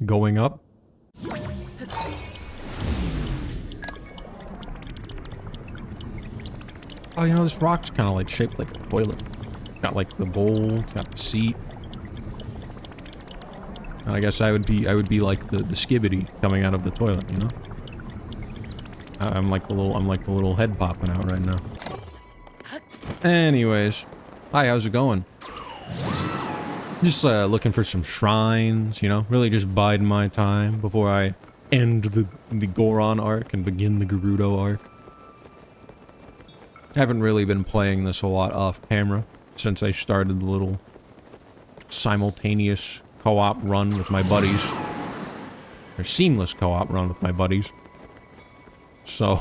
Going up. Oh, you know, this rock's kind of like shaped like a toilet. Got like the bowl, it's got the seat. And I guess I would be like the skibbity coming out of the toilet, you know? I'm like the little head popping out right now. Anyways, hi, how's it going? Just looking for some shrines, you know? Really just biding my time before I end the Goron arc and begin the Gerudo arc. I haven't really been playing this a lot off camera since I started the little simultaneous co-op run with my buddies. Or seamless co-op run with my buddies. So,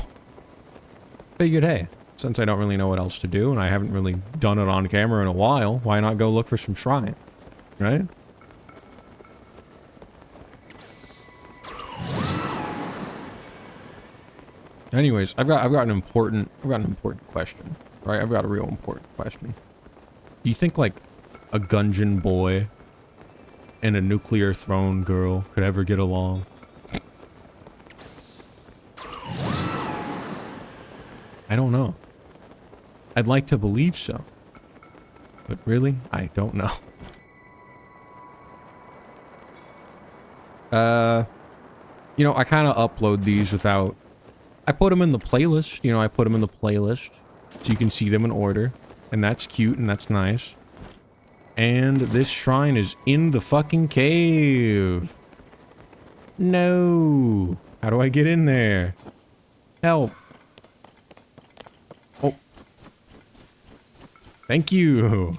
figured, hey, since I don't really know what else to do, and I haven't really done it on camera in a while, why not go look for some shrine, right? Anyways, I've got an important question, right? I've got a real important question. Do you think like a Gungeon boy and a nuclear throne girl could ever get along? I don't know. I'd like to believe so. But really, I don't know. You know, I kind of upload these without... I put them in the playlist, you know, I put them in the playlist so you can see them in order. And that's cute and that's nice. And this shrine is in the fucking cave. No. How do I get in there? Help. Oh. Thank you.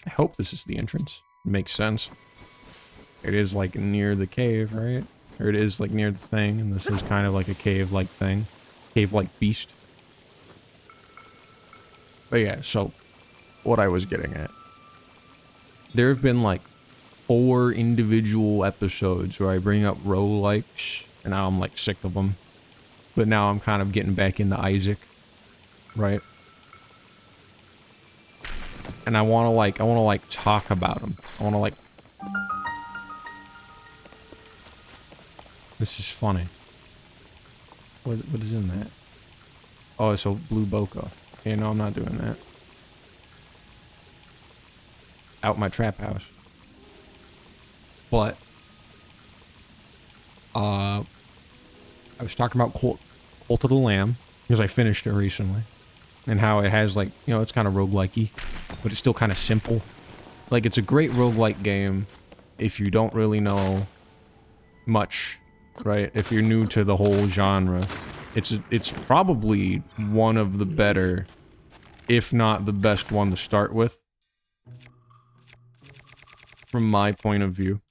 I hope this is the entrance. It makes sense. It is like near the cave, right? Or it is like near the thing, and this is kind of like a cave-like thing. Cave-like beast. But yeah, so what I was getting at. There have been like 4 individual episodes where I bring up roguelikes, and now I'm like sick of them. But now I'm kind of getting back into Isaac, right? And I want to talk about them. I want to like... This is funny. What is in that? Oh, it's a blue boko. Okay, no, I'm not doing that. Out my trap house. But, I was talking about Cult of the Lamb, because I finished it recently. And how it has like, you know, it's kind of roguelike-y, but it's still kind of simple. Like, it's a great roguelike game if you don't really know much, right? If you're new to the whole genre. It's probably one of the better, if not the best one to start with. From my point of view.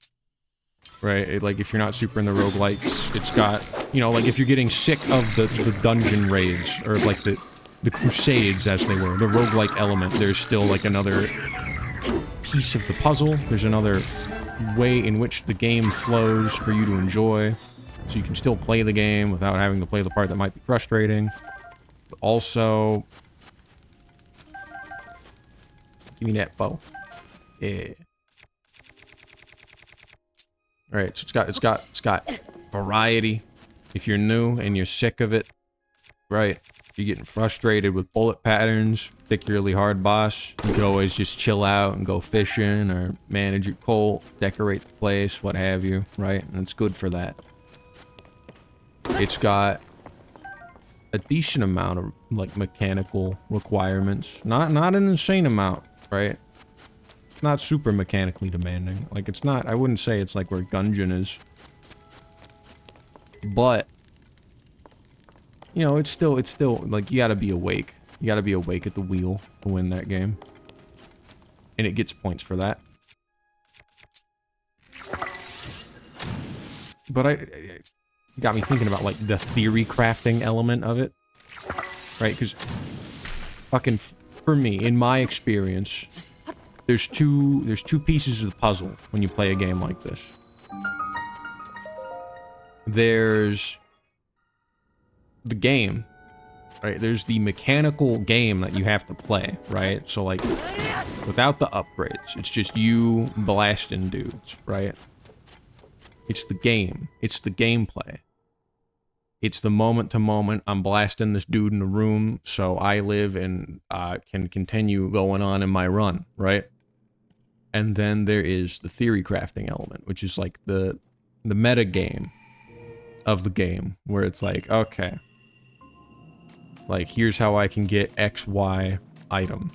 Right? Like, if you're not super into roguelikes, it's got, you know, like, if you're getting sick of the dungeon raids, or, like, the crusades, as they were, the roguelike element, there's still, like, another piece of the puzzle. There's another way in which the game flows for you to enjoy. So you can still play the game without having to play the part that might be frustrating. But also... Give me that bow. Yeah. Alright, so it's got variety. If you're new and you're sick of it, right? You're getting frustrated with bullet patterns, particularly hard boss. You could always just chill out and go fishing or manage your cult, decorate the place, what have you, right? And it's good for that. It's got a decent amount of like mechanical requirements. Not an insane amount, right? It's not super mechanically demanding. Like, it's not, I wouldn't say it's like where Gungeon is. But, you know, it's still, like, you gotta be awake. You gotta be awake at the wheel to win that game. And it gets points for that. But it got me thinking about, like, the theory crafting element of it. Right? Because, fucking, for me, in my experience... There's two pieces of the puzzle when you play a game like this. There's the game, right? There's the mechanical game that you have to play, right? So like, without the upgrades, it's just you blasting dudes, right? It's the game. It's the gameplay. It's the moment to moment. I'm blasting this dude in the room so I live and can continue going on in my run, right? And then there is the theory crafting element, which is like the meta game of the game, where it's like, okay, like here's how I can get X, Y item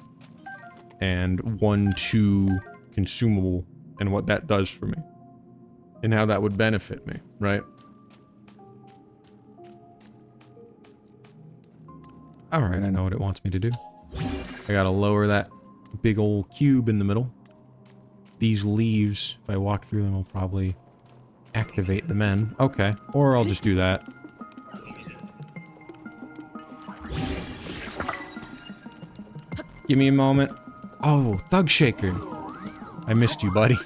and 1, 2 consumable and what that does for me and how that would benefit me, right? All right, I know what it wants me to do. I gotta lower that big old cube in the middle. These leaves, if I walk through them, will probably activate the men. Okay, or I'll just do that. Give me a moment. Oh, Thug Shaker. I missed you, buddy.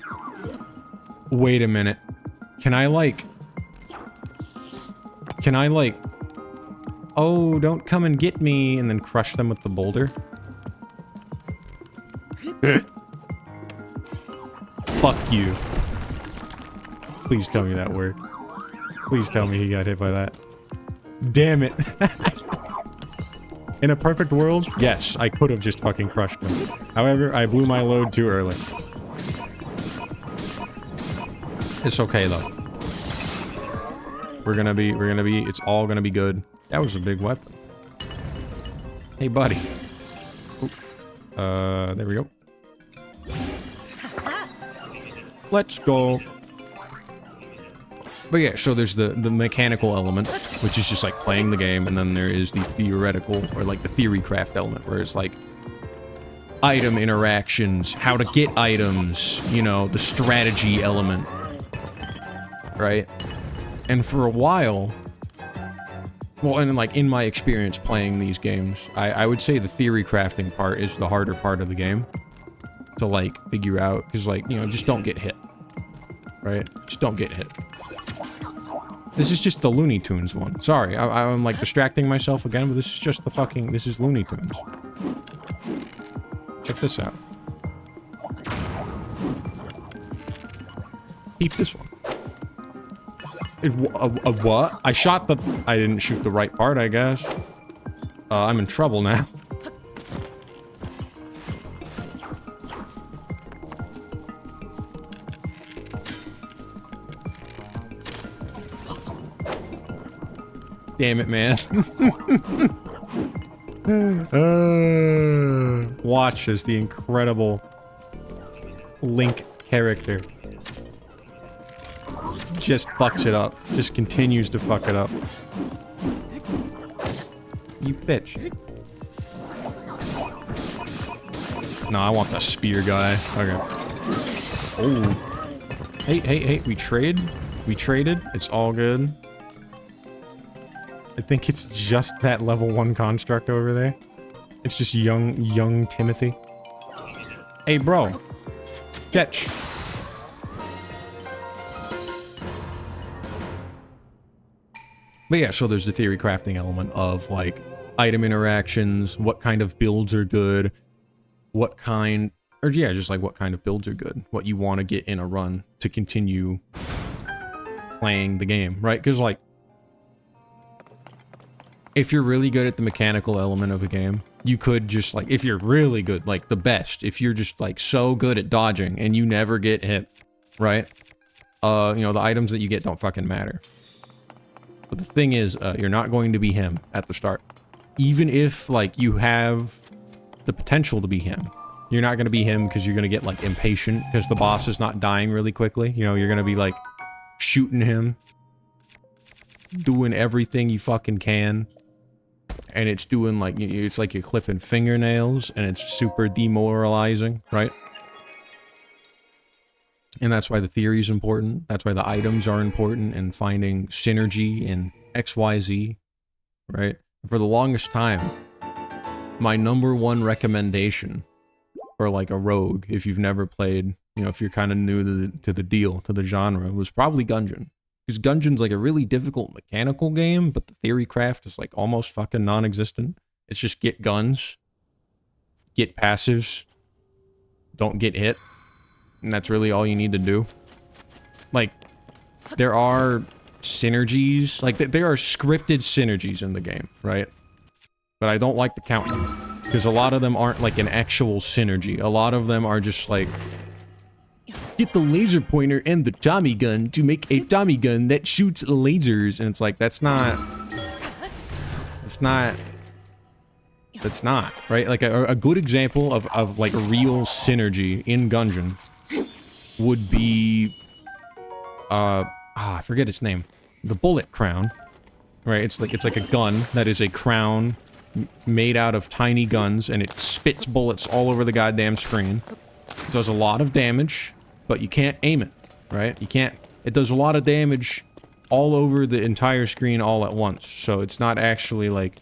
Wait a minute. Can I, like... Oh, don't come and get me, and then crush them with the boulder? Fuck you. Please tell me that worked. Please tell me he got hit by that. Damn it. In a perfect world, yes, I could have just fucking crushed him. However, I blew my load too early. It's okay though. It's all gonna be good. That was a big weapon. Hey, buddy. Oop. There we go. Let's go. But yeah, so there's the mechanical element, which is just like playing the game, and then there is the theoretical, or like the theory craft element, where it's like item interactions, how to get items, you know, the strategy element, right? And for a while, well, and like in my experience playing these games, I would say the theory crafting part is the harder part of the game to like figure out, because like, you know, just don't get hit, right? Just don't get hit. This is just the Looney Tunes one. Sorry, I'm like distracting myself again, but this is just the fucking, this is Looney Tunes. Check this out. Keep this one. What? I shot the... I didn't shoot the right part, I guess. I'm in trouble now. Damn it, man. Watch as the incredible Link character just fucks it up. Just continues to fuck it up. You bitch. No, I want the spear guy. Okay. Oh. Hey, we trade? We traded? It's all good. I think it's just that level 1 construct over there. It's just young Timothy. Hey, bro. Catch. But yeah, so there's the theory crafting element of like item interactions, what kind of builds are good, what kind, or yeah, just like what kind of builds are good, what you want to get in a run to continue playing the game, right? Because like, if you're really good at the mechanical element of a game, you could just like, if you're really good, like the best, if you're just like so good at dodging and you never get hit, right? You know, the items that you get don't fucking matter. But the thing is, you're not going to be him at the start. Even if, like, you have the potential to be him. You're not going to be him because you're going to get, like, impatient because the boss is not dying really quickly. You know, you're going to be, like, shooting him. Doing everything you fucking can. And it's doing, like, it's like you're clipping fingernails and it's super demoralizing, right? And that's why the theory is important. That's why the items are important, and finding synergy in XYZ, right? For the longest time, my #1 recommendation for like a rogue, if you've never played, you know, if you're kind of new to the deal, to the genre, was probably Gungeon. Because Gungeon's like a really difficult mechanical game, but the theory craft is like almost fucking non-existent. It's just get guns, get passives, don't get hit. And that's really all you need to do. Like, there are synergies, like there are scripted synergies in the game, right? But I don't like to count them, because a lot of them aren't like an actual synergy. A lot of them are just like, get the laser pointer and the Tommy gun to make a Tommy gun that shoots lasers, and it's like, that's not, right? Like a good example of like real synergy in Gungeon would be, I forget its name. The bullet crown, right? It's like a gun that is a crown made out of tiny guns, and it spits bullets all over the goddamn screen. It does a lot of damage, but you can't aim it, right? You can't, it does a lot of damage all over the entire screen all at once, so it's not actually like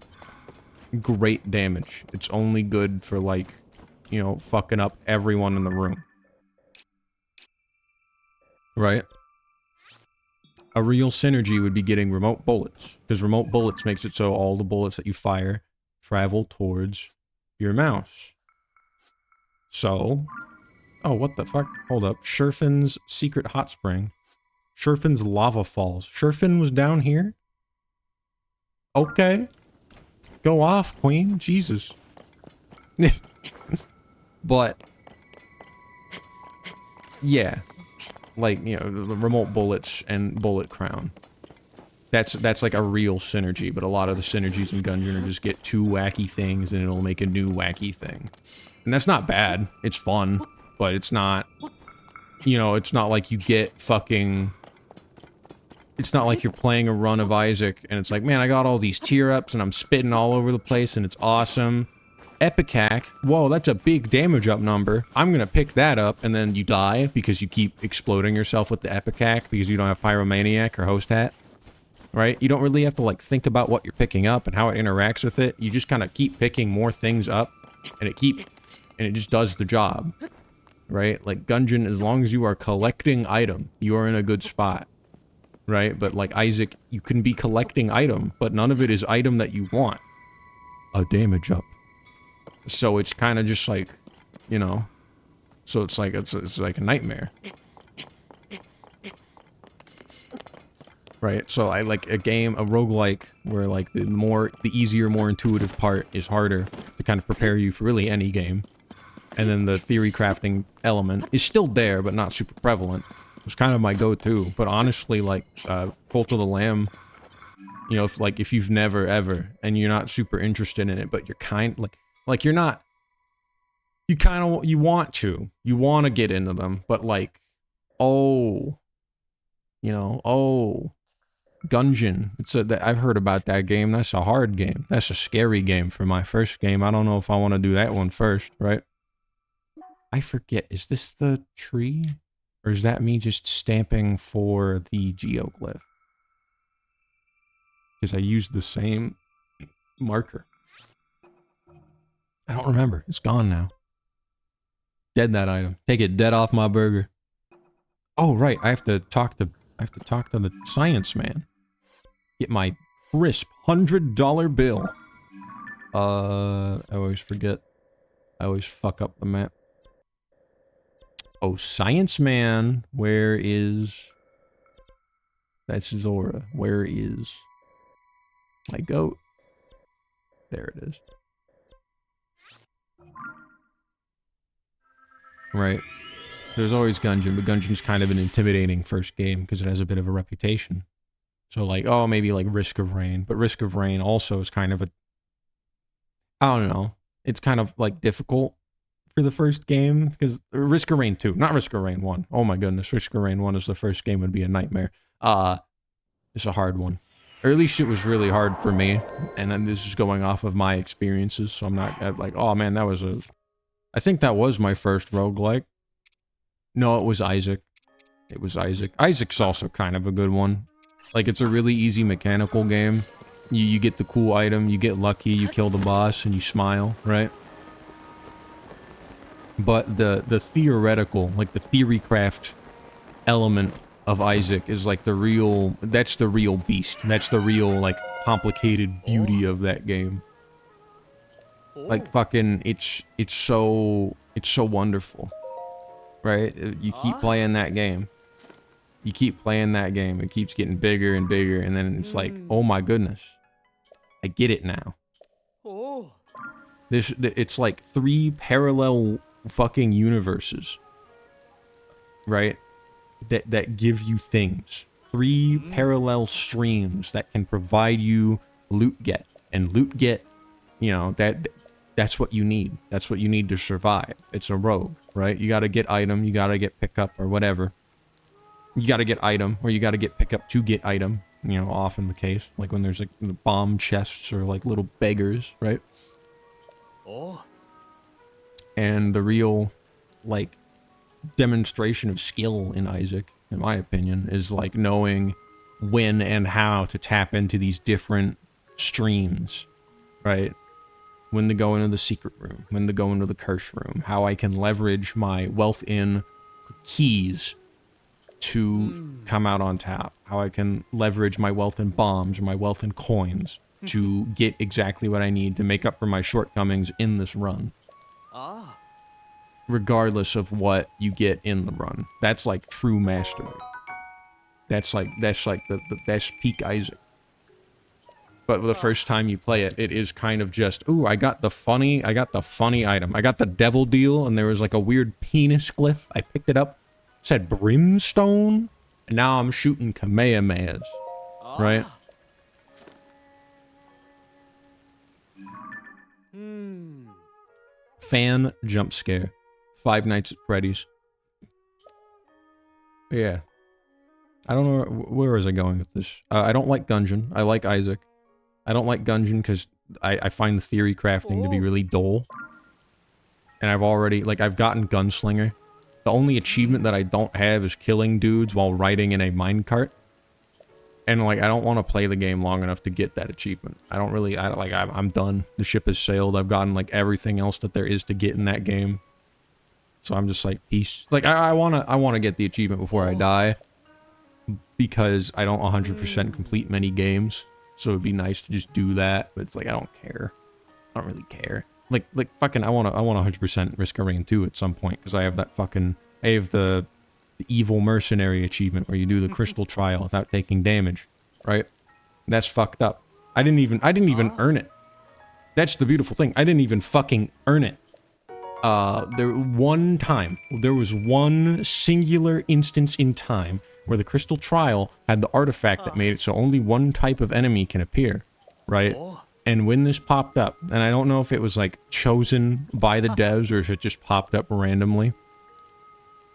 great damage. It's only good for like, you know, fucking up everyone in the room. Right? A real synergy would be getting remote bullets, because remote bullets makes it so all the bullets that you fire travel towards your mouse. So, oh, what the fuck? Hold up. Sherfin's secret hot spring. Sherfin's lava falls. Sherfin was down here? Okay. Go off, queen. Jesus. But, yeah. Like, you know, the remote bullets and bullet crown. That's like a real synergy, but a lot of the synergies in Gungeon are just get two wacky things and it'll make a new wacky thing. And that's not bad. It's fun, but it's not, you know, it's not like you get fucking, it's not like you're playing a run of Isaac and it's like, man, I got all these tier ups and I'm spitting all over the place and it's awesome. Epicac, whoa, that's a big damage up number. I'm gonna pick that up, and then you die because you keep exploding yourself with the Epicac because you don't have Pyromaniac or Host Hat. Right? You don't really have to like think about what you're picking up and how it interacts with it. You just kind of keep picking more things up, and it just does the job. Right? Like Gungeon, as long as you are collecting item, you are in a good spot. Right? But like Isaac, you can be collecting item, but none of it is item that you want. A damage up. So it's kind of just like, you know, so it's like a nightmare. Right, so I like a roguelike, where like the easier, more intuitive part is harder to kind of prepare you for really any game. And then the theory crafting element is still there, but not super prevalent. It's kind of my go-to, but honestly, like, Cult of the Lamb, you know, if you've never ever, and you're not super interested in it, but you're like you're not, you want to get into them, but like, oh, you know, oh, Gungeon, I've heard about that game. That's a hard game. That's a scary game for my first game. I don't know if I want to do that one first, right? I forget, is this the tree? Or is that me just stamping for the geoglyph? Because I used the same marker. I don't remember. It's gone now. Dead that item. Take it dead off my burger. Oh, right. I have to talk to the science man. Get my crisp $100 bill. I always forget. I always fuck up the map. Oh, science man. Where is... That's Zora. Where is my goat? There it is. Right. There's always Gungeon, but Gungeon's kind of an intimidating first game because it has a bit of a reputation. So like, oh, maybe like Risk of Rain, but Risk of Rain also is kind of a, I don't know, it's kind of like difficult for the first game because Risk of Rain 2, not Risk of Rain 1. Oh my goodness, Risk of Rain 1 is the first game would be a nightmare. It's a hard one. Or at least it was really hard for me, and then this is going off of my experiences, so I'm not like, oh man, I think that was my first roguelike. No, it was Isaac. It was Isaac. Isaac's also kind of a good one. Like, it's a really easy mechanical game. You get the cool item, you get lucky, you kill the boss, and you smile, right? But the theoretical, like the theory craft element of Isaac is like that's the real beast. That's the real, like, complicated beauty of that game. Like, fucking, it's so wonderful. Right? You keep playing that game. You keep playing that game, it keeps getting bigger and bigger, and then it's like, oh my goodness, I get it now. Oh. It's like 3 parallel fucking universes, right? That give you things. 3 parallel streams that can provide you loot get. And loot get, you know, that's what you need. That's what you need to survive. It's a rogue, right? You gotta get item, you gotta get pickup or whatever. You gotta get item, or you gotta get pickup to get item. You know, often the case. Like when there's like bomb chests or like little beggars, right? Oh. And the real, like, demonstration of skill in Isaac, in my opinion, is like knowing when and how to tap into these different streams, right? When to go into the secret room, when to go into the curse room, how I can leverage my wealth in keys to come out on top, how I can leverage my wealth in bombs or my wealth in coins to get exactly what I need to make up for my shortcomings in this run. Ah. Regardless of what you get in the run. That's like true mastery. That's like the best peak Isaac. But the first time you play it, it is kind of just, ooh, I got the funny item. I got the devil deal, and there was like a weird penis glyph. I picked it up, said brimstone, and now I'm shooting Kamehamehas, right? Fan jump scare. Five Nights at Freddy's. Yeah. I don't know, where was I going with this? I don't like Gungeon. I like Isaac. I don't like Gungeon because I find the theory crafting to be really dull. And I've already, like, I've gotten Gunslinger. The only achievement that I don't have is killing dudes while riding in a minecart. And, like, I don't want to play the game long enough to get that achievement. I'm done. The ship has sailed. I've gotten, like, everything else that there is to get in that game. So I'm just like, peace. Like, I wanna get the achievement before I die. Because I don't 100% complete many games. So it'd be nice to just do that. But it's like, I don't care. I don't really care. Like fucking, I want 100% Risk of Rain 2 at some point. Because I have that fucking, I have the evil mercenary achievement where you do the crystal trial without taking damage. Right? That's fucked up. I didn't even earn it. That's the beautiful thing. I didn't even fucking earn it. There was one singular instance in time where the crystal trial had the artifact that made it so only one type of enemy can appear, right? And when this popped up, and I don't know if it was like chosen by the devs or if it just popped up randomly,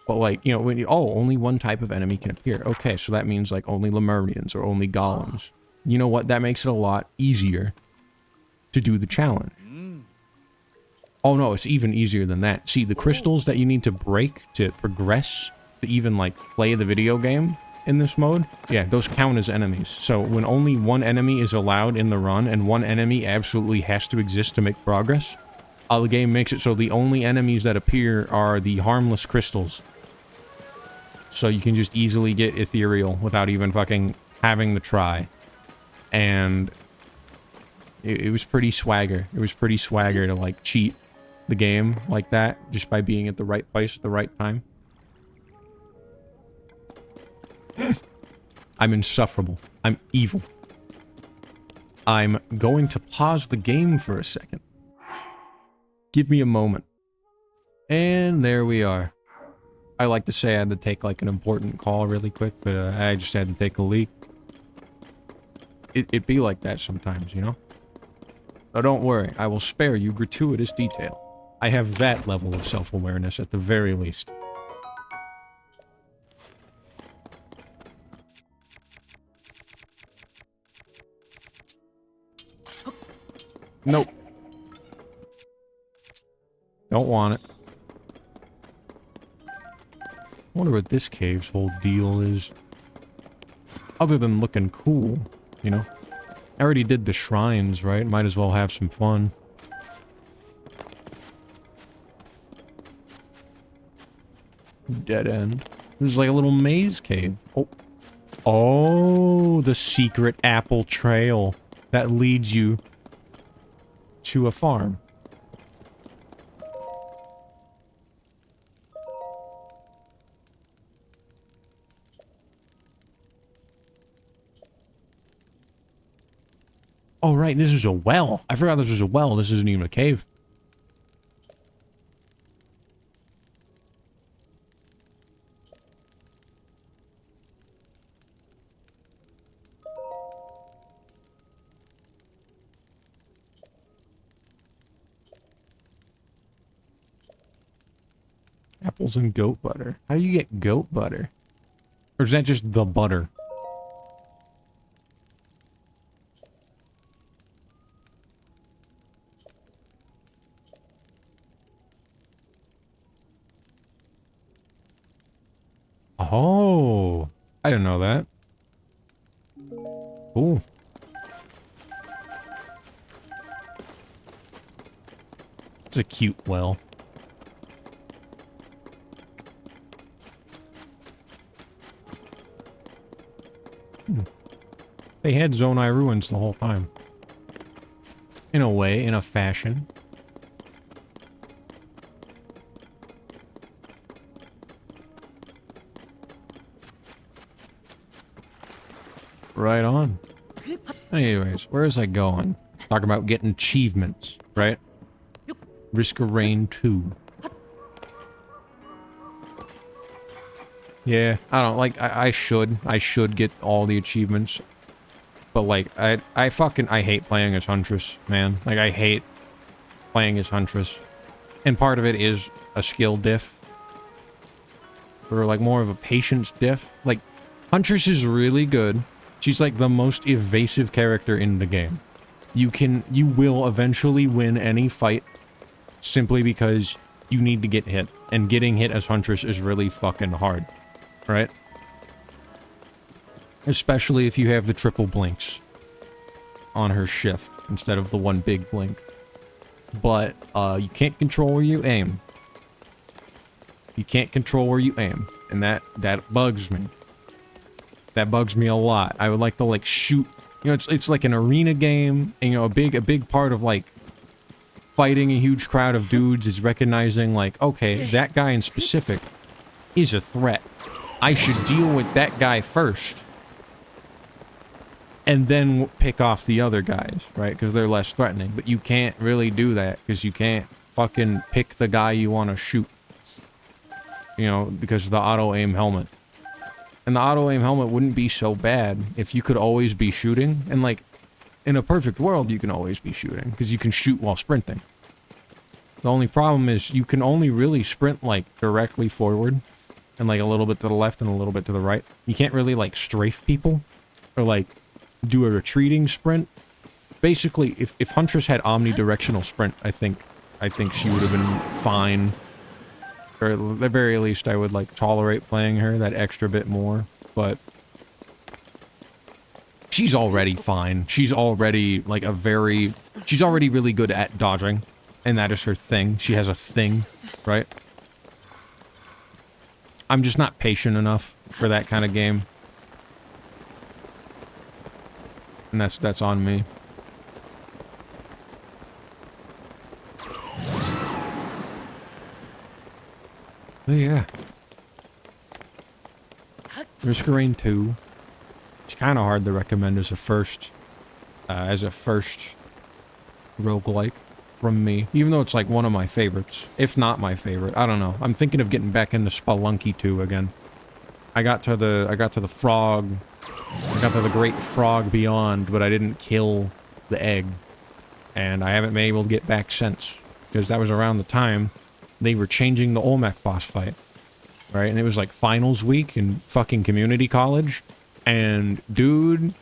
but like, you know, only one type of enemy can appear. Okay, so that means like only Lemurians or only golems. You know what? That makes it a lot easier to do the challenge. Oh no, it's even easier than that. See, the crystals that you need to break to progress, to even like play the video game in this mode, yeah, those count as enemies. So when only one enemy is allowed in the run and one enemy absolutely has to exist to make progress, the game makes it so the only enemies that appear are the harmless crystals. So you can just easily get ethereal without even fucking having to try. And it was pretty swagger. It was pretty swagger to like cheat the game like that just by being at the right place at the right time. I'm insufferable. I'm evil. I'm going to pause the game for a second. Give me a moment. And there we are. I like to say I had to take like an important call really quick, but I just had to take a leak. It'd be like that sometimes, you know? But don't worry, I will spare you gratuitous detail. I have that level of self-awareness at the very least. Nope. Don't want it. I wonder what this cave's whole deal is. Other than looking cool, you know? I already did the shrines, right? Might as well have some fun. Dead end. There's like a little maze cave. Oh. Oh, the secret apple trail that leads you to a farm. Oh, right, this is a well. I forgot this was a well. This isn't even a cave. Apples and goat butter. How do you get goat butter? Or is that just the butter? Oh, I didn't know that. Cool. It's a cute well. They had Zonai ruins the whole time. In a way, in a fashion. Right on. Anyways, where is I going? Talking about getting achievements, right? Risk of Rain 2. Yeah, I don't like, I should get all the achievements. But like, I hate playing as Huntress, man. Like, I hate playing as Huntress. And part of it is a skill diff. Or like more of a patience diff. Like, Huntress is really good. She's like the most evasive character in the game. You will eventually win any fight simply because you need to get hit. And getting hit as Huntress is really fucking hard. Right? Especially if you have the triple blinks on her shift instead of the one big blink. But, you can't control where you aim. You can't control where you aim. And that bugs me. That bugs me a lot. I would like to, like, shoot... You know, it's like an arena game, and, you know, a big part of, like, fighting a huge crowd of dudes is recognizing, like, okay, that guy in specific is a threat. I should deal with that guy first. And then pick off the other guys, right? Because they're less threatening. But you can't really do that, because you can't fucking pick the guy you want to shoot. You know, because of the auto-aim helmet. And the auto-aim helmet wouldn't be so bad if you could always be shooting. And, like, in a perfect world, you can always be shooting, because you can shoot while sprinting. The only problem is you can only really sprint, like, directly forward. And, like, a little bit to the left and a little bit to the right. You can't really, like, strafe people. Or, like, do a retreating sprint. Basically, if Huntress had omnidirectional sprint, I think she would have been fine. Or at the very least, I would, like, tolerate playing her that extra bit more. But she's already fine. She's already, like, she's already really good at dodging. And that is her thing. She has a thing, right? I'm just not patient enough for that kind of game. And that's on me. But yeah. Risk of Rain 2. It's kind of hard to recommend as a first roguelike from me. Even though it's like one of my favorites. If not my favorite. I don't know. I'm thinking of getting back into Spelunky 2 again. I got to the frog. I got to the Great Frog Beyond, but I didn't kill the egg. And I haven't been able to get back since. Because that was around the time they were changing the Olmec boss fight. Right? And it was like finals week in fucking community college. And, dude,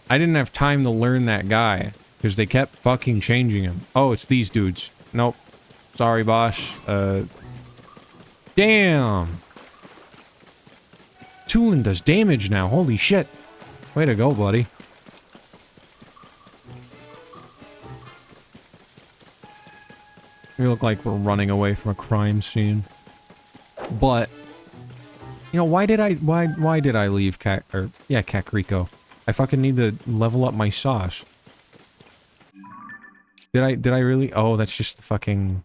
I didn't have time to learn that guy. Because they kept fucking changing him. Oh, it's these dudes. Nope. Sorry, boss. Damn! Tulin does damage now. Holy shit. Way to go, buddy. We look like we're running away from a crime scene. But, you know, why did I leave Kakariko? I fucking need to level up my sauce. Did I really? Oh, that's just the fucking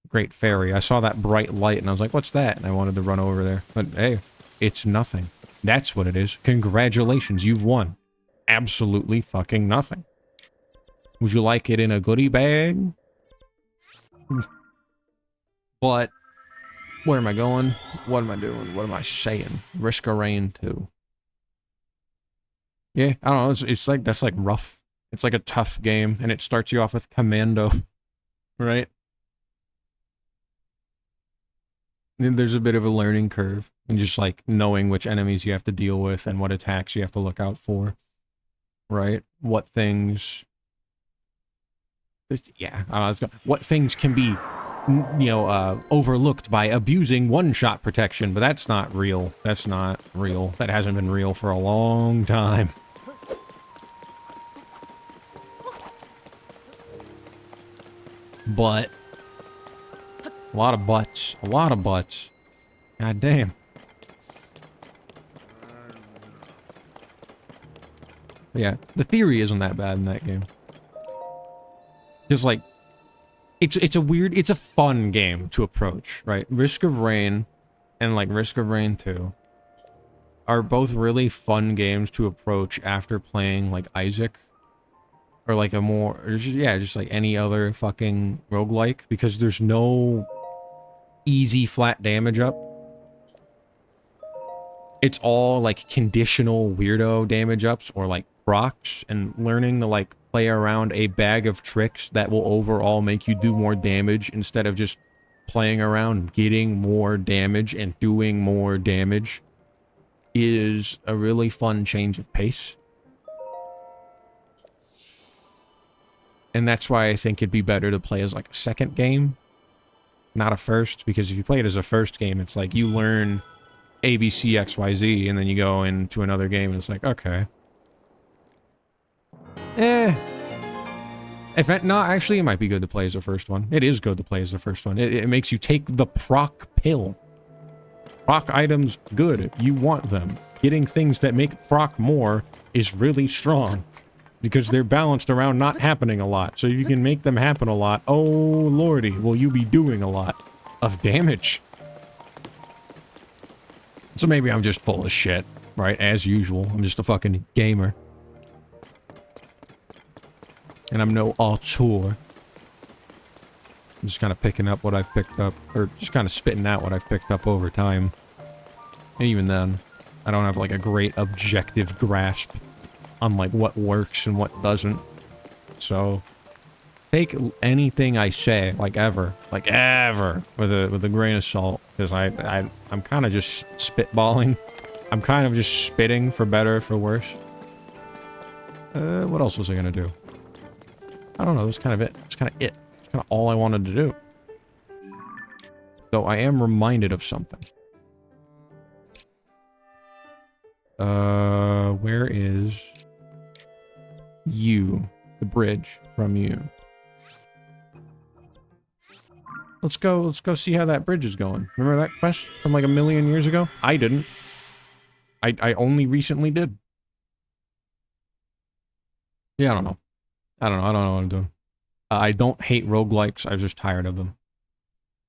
Great Fairy. I saw that bright light and I was like, what's that? And I wanted to run over there. But hey, it's nothing. That's what it is. Congratulations, you've won. Absolutely fucking nothing. Would you like it in a goodie bag? But where am I going? What am I doing? What am I saying? Risk of Rain 2. Yeah, I don't know. It's like, that's like rough. It's like a tough game, and it starts you off with Commando, right? And there's a bit of a learning curve, and just like knowing which enemies you have to deal with and what attacks you have to look out for, right? What things, yeah, I don't know, what things can be, you know, overlooked by abusing one-shot protection, but that's not real. That's not real. That hasn't been real for a long time. But a lot of butts. A lot of butts. God damn. Yeah, the theory isn't that bad in that game. Just like, it's a weird, it's a fun game to approach, right? Risk of Rain and like Risk of Rain 2 are both really fun games to approach after playing like Isaac. Or like a more, or just, yeah, just like any other fucking roguelike, because there's no easy flat damage up. It's all like conditional weirdo damage ups or like procs, and learning to like play around a bag of tricks that will overall make you do more damage instead of just playing around getting more damage and doing more damage is a really fun change of pace. And that's why I think it'd be better to play as like a second game, not a first, because if you play it as a first game, it's like you learn A, B, C, X, Y, Z, and then you go into another game and it's like, okay. If it, no, actually it might be good to play as the first one. It is good to play as the first one. It makes you take the proc pill. Proc items, good. You want them. Getting things that make proc more is really strong. Because they're balanced around not happening a lot. So if you can make them happen a lot, oh lordy, will you be doing a lot of damage. So maybe I'm just full of shit, right? As usual, I'm just a fucking gamer. And I'm no auteur. I'm just kind of picking up what I've picked up, or just kind of spitting out what I've picked up over time. And even then, I don't have like a great objective grasp on like what works and what doesn't. So take anything I say, like ever, with a grain of salt, because I'm kind of just spitballing. I'm kind of just spitting, for better or for worse. What else was I gonna do? I don't know. That was kind of it. It's kind of it. It's kind of all I wanted to do. Though I am reminded of something. Where is you? The bridge from you. Let's go see how that bridge is going. Remember that quest from like a million years ago? I didn't. I only recently did. Yeah, I don't know. I don't know what I'm doing. I don't hate roguelikes. I'm just tired of them.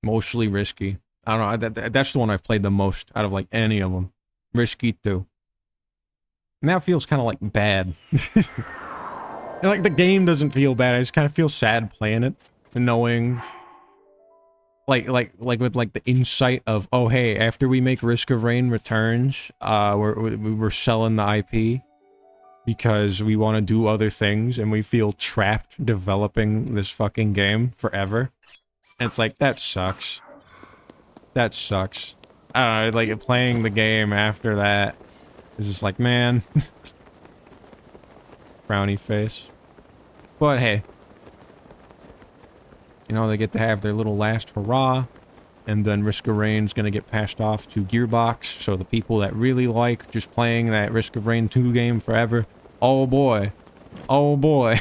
Mostly Risky. I don't know. That's the one I've played the most out of like any of them. Risky too. And that feels kind of like bad. And like the game doesn't feel bad. I just kind of feel sad playing it and knowing, like with like the insight of, oh hey, after we make Risk of Rain Returns, we're selling the IP because we want to do other things, and we feel trapped developing this fucking game forever. And it's like, that sucks. That sucks. I don't know, like playing the game after that is just like, man. Frowny face. But hey, you know, they get to have their little last hurrah, and then Risk of Rain's gonna get passed off to Gearbox, so the people that really like just playing that Risk of Rain 2 game forever, oh boy. Oh boy.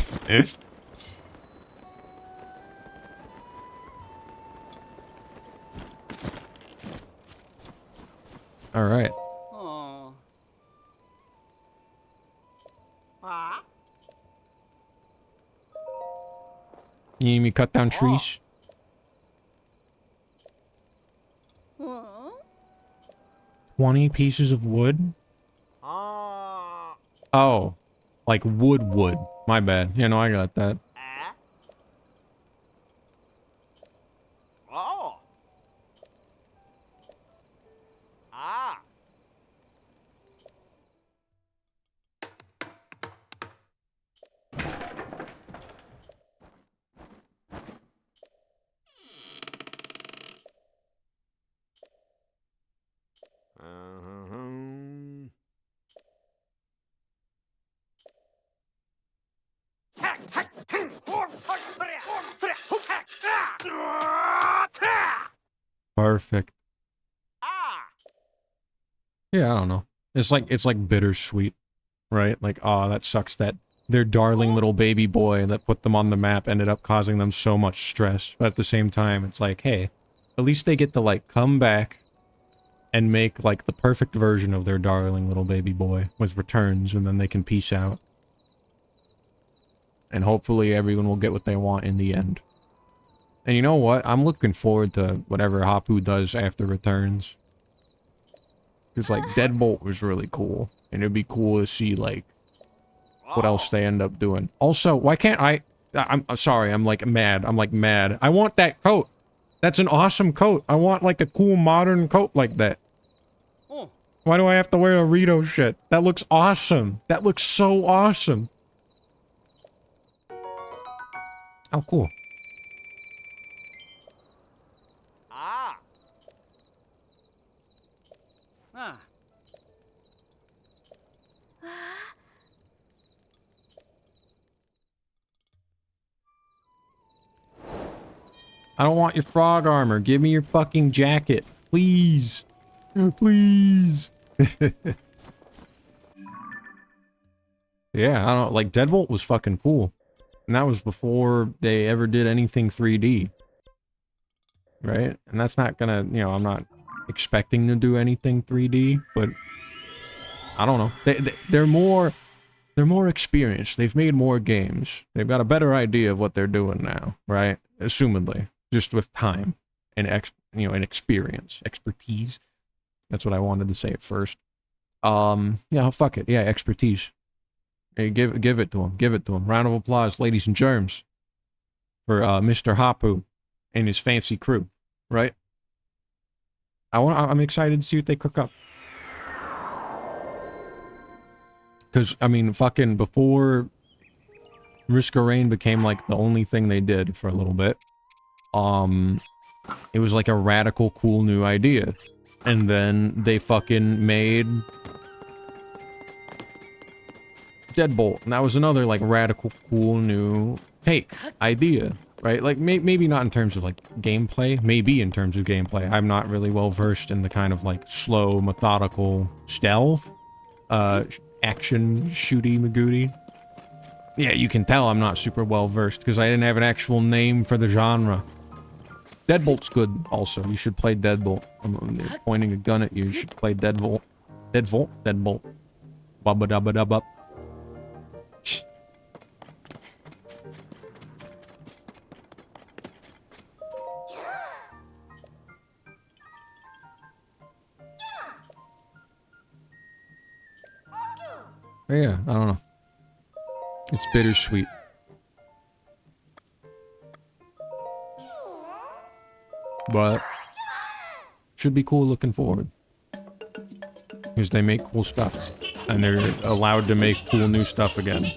Alright. Aw. You need me to cut down trees? 20 pieces of wood? Oh. Like wood. My bad. Yeah, no, I got that. perfect. Yeah, I don't know. It's like bittersweet, right? Like, oh, that sucks that their darling little baby boy that put them on the map ended up causing them so much stress. But at the same time, it's like, hey, at least they get to, like, come back and make, like, the perfect version of their darling little baby boy with returns, and then they can peace out. And hopefully everyone will get what they want in the end. And you know what? I'm looking forward to whatever Hapu does after returns. Because, like, Deadbolt was really cool. And it'd be cool to see, like, what else they end up doing. Also, why can't I'm sorry, I'm like mad. I want that coat. That's an awesome coat. I want, like, a cool modern coat like that. Why do I have to wear a Rito shit? That looks awesome. That looks so awesome. Oh, cool. I don't want your frog armor. Give me your fucking jacket. Please. Please. Yeah, I don't, like, Deadbolt was fucking cool. And that was before they ever did anything 3D. Right? And that's not gonna, you know, I'm not expecting to do anything 3D, but I don't know. They're more experienced. They've made more games. They've got a better idea of what they're doing now, right? Assumedly. Just with time and and experience. Expertise. That's what I wanted to say at first. Yeah, fuck it. Yeah, expertise. Hey, give it to him. Give it to him. Round of applause, ladies and germs, for Mr. Hapu and his fancy crew, right? I'm excited to see what they cook up. Because, I mean, fucking before Risk of Rain became, like, the only thing they did for a little bit, it was, like, a radical, cool new idea. And then they fucking made Deadbolt, and that was another, like, radical, cool new take, idea, right? Like, maybe not in terms of, like, gameplay, maybe in terms of gameplay. I'm not really well versed in the kind of, like, slow, methodical stealth, action shooty magooty. Yeah, you can tell I'm not super well versed because I didn't have an actual name for the genre. Deadbolt's good also. You should play Deadbolt. I'm pointing a gun at you. You should play Deadbolt. Deadbolt. Bubba dubba dubba. Yeah, I don't know. It's bittersweet. But should be cool looking forward. Because they make cool stuff. And they're allowed to make cool new stuff again.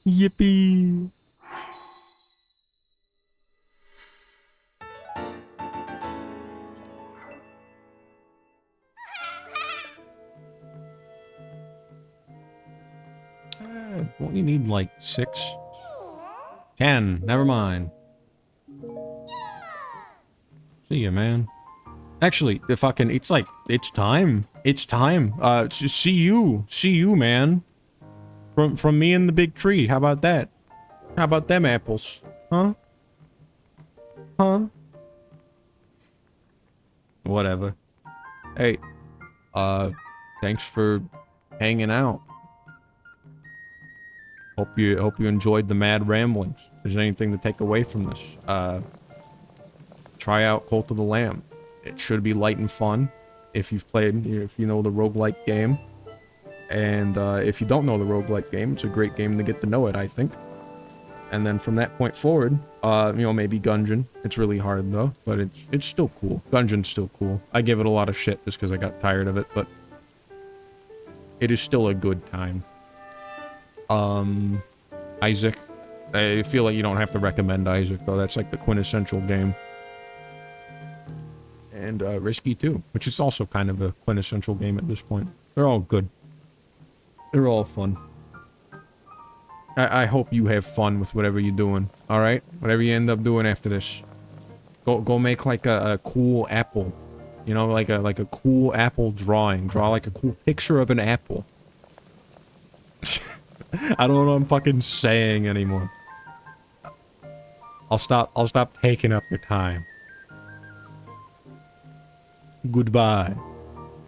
Yippee! Won't you need like 6? 10. Never mind. See ya, man. Actually, if I can, it's like, it's time. It's time. See you, man. From me and the big tree. How about that? How about them apples? Huh? Huh? Whatever. Hey, thanks for hanging out. Hope you enjoyed the mad ramblings. If there's anything to take away from this, try out Cult of the Lamb. It should be light and fun if you've played, if you know the roguelike game. And if you don't know the roguelike game, it's a great game to get to know it, I think. And then from that point forward, maybe Gungeon. It's really hard though, but it's still cool. Gungeon's still cool. I give it a lot of shit just because I got tired of it, but it is still a good time. Isaac. I feel like you don't have to recommend Isaac though. That's like the quintessential game. And Risky too, which is also kind of a quintessential game at this point. They're all good. They're all fun. I hope you have fun with whatever you're doing, alright? Whatever you end up doing after this. Go make like a cool apple. You know, like a cool apple drawing. Draw like a cool picture of an apple. I don't know what I'm fucking saying anymore. I'll stop taking up your time. Goodbye.